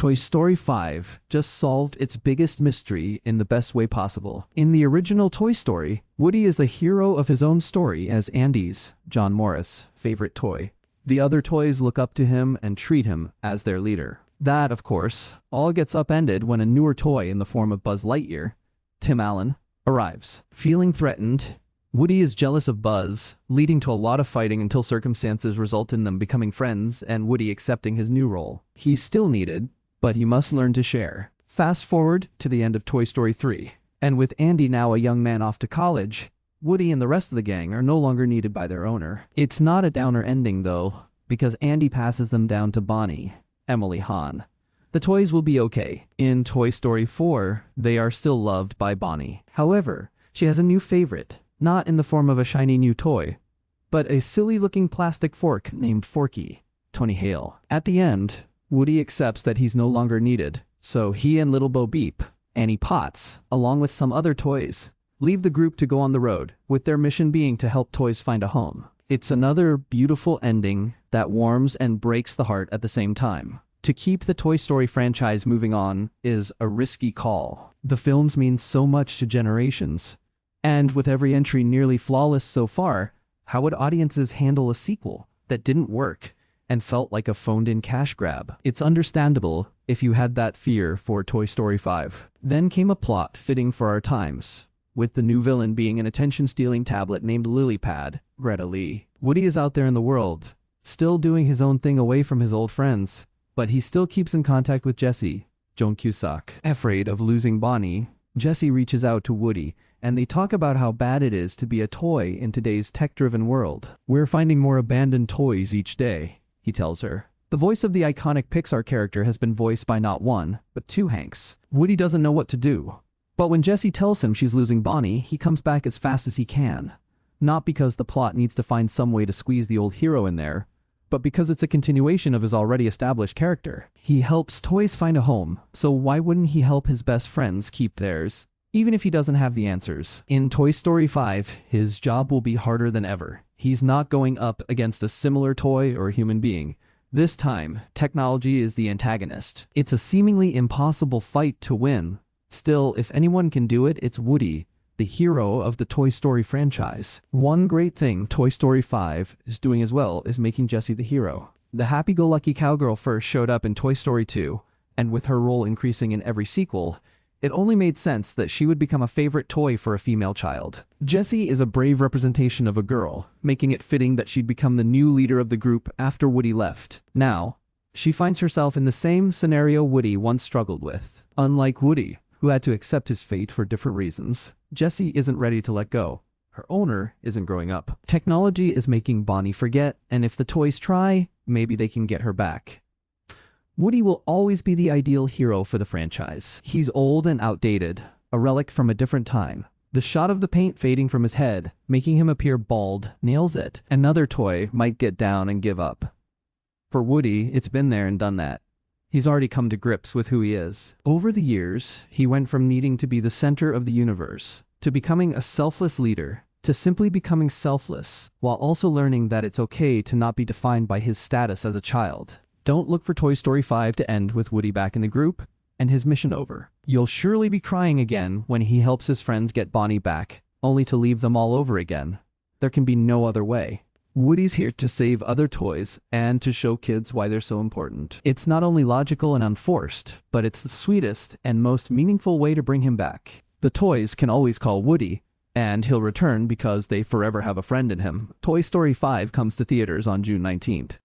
Toy Story 5 just solved its biggest mystery in the best way possible. In the original Toy Story, Woody is the hero of his own story as Andy's, John Morris, favorite toy. The other toys look up to him and treat him as their leader. That, of course, all gets upended when a newer toy in the form of Buzz Lightyear, Tim Allen, arrives. Feeling threatened, Woody is jealous of Buzz, leading to a lot of fighting until circumstances result in them becoming friends and Woody accepting his new role. He's still needed, but he must learn to share. Fast forward to the end of Toy Story 3, and with Andy now a young man off to college, Woody and the rest of the gang are no longer needed by their owner. It's not a downer ending though, because Andy passes them down to Bonnie, Emily Hahn. The toys will be okay. In Toy Story 4, they are still loved by Bonnie. However, she has a new favorite, not in the form of a shiny new toy, but a silly-looking plastic fork named Forky, Tony Hale. At the end, Woody accepts that he's no longer needed, so he and Little Bo Peep, Annie Potts, along with some other toys, leave the group to go on the road, with their mission being to help toys find a home. It's another beautiful ending that warms and breaks the heart at the same time. To keep the Toy Story franchise moving on is a risky call. The films mean so much to generations, and with every entry nearly flawless so far, how would audiences handle a sequel that didn't work and felt like a phoned-in cash grab? It's understandable if you had that fear for Toy Story 5. Then came a plot fitting for our times, with the new villain being an attention-stealing tablet named Lilypad, Greta Lee. Woody is out there in the world, still doing his own thing away from his old friends, but he still keeps in contact with Jessie, Joan Cusack. Afraid of losing Bonnie, Jessie reaches out to Woody, and they talk about how bad it is to be a toy in today's tech-driven world. "We're finding more abandoned toys each day," he tells her. The voice of the iconic Pixar character has been voiced by not one, but two Hanks. Woody doesn't know what to do. But when Jessie tells him she's losing Bonnie, he comes back as fast as he can. Not because the plot needs to find some way to squeeze the old hero in there, but because it's a continuation of his already established character. He helps toys find a home, so why wouldn't he help his best friends keep theirs, even if he doesn't have the answers? In Toy Story 5, his job will be harder than ever. He's not going up against a similar toy or human being. This time, technology is the antagonist. It's a seemingly impossible fight to win. Still, if anyone can do it, it's Woody, the hero of the Toy Story franchise. One great thing Toy Story 5 is doing as well is making Jessie the hero. The happy-go-lucky cowgirl first showed up in Toy Story 2, and with her role increasing in every sequel, it only made sense that she would become a favorite toy for a female child. Jessie is a brave representation of a girl, making it fitting that she'd become the new leader of the group after Woody left. Now, she finds herself in the same scenario Woody once struggled with. Unlike Woody, who had to accept his fate for different reasons, Jessie isn't ready to let go. Her owner isn't growing up. Technology is making Bonnie forget, and if the toys try, maybe they can get her back. Woody will always be the ideal hero for the franchise. He's old and outdated, a relic from a different time. The shot of the paint fading from his head, making him appear bald, nails it. Another toy might get down and give up. For Woody, it's been there and done that. He's already come to grips with who he is. Over the years, he went from needing to be the center of the universe, to becoming a selfless leader, to simply becoming selfless, while also learning that it's okay to not be defined by his status as a child. Don't look for Toy Story 5 to end with Woody back in the group and his mission over. You'll surely be crying again when he helps his friends get Bonnie back, only to leave them all over again. There can be no other way. Woody's here to save other toys and to show kids why they're so important. It's not only logical and unforced, but it's the sweetest and most meaningful way to bring him back. The toys can always call Woody, and he'll return because they forever have a friend in him. Toy Story 5 comes to theaters on June 19th.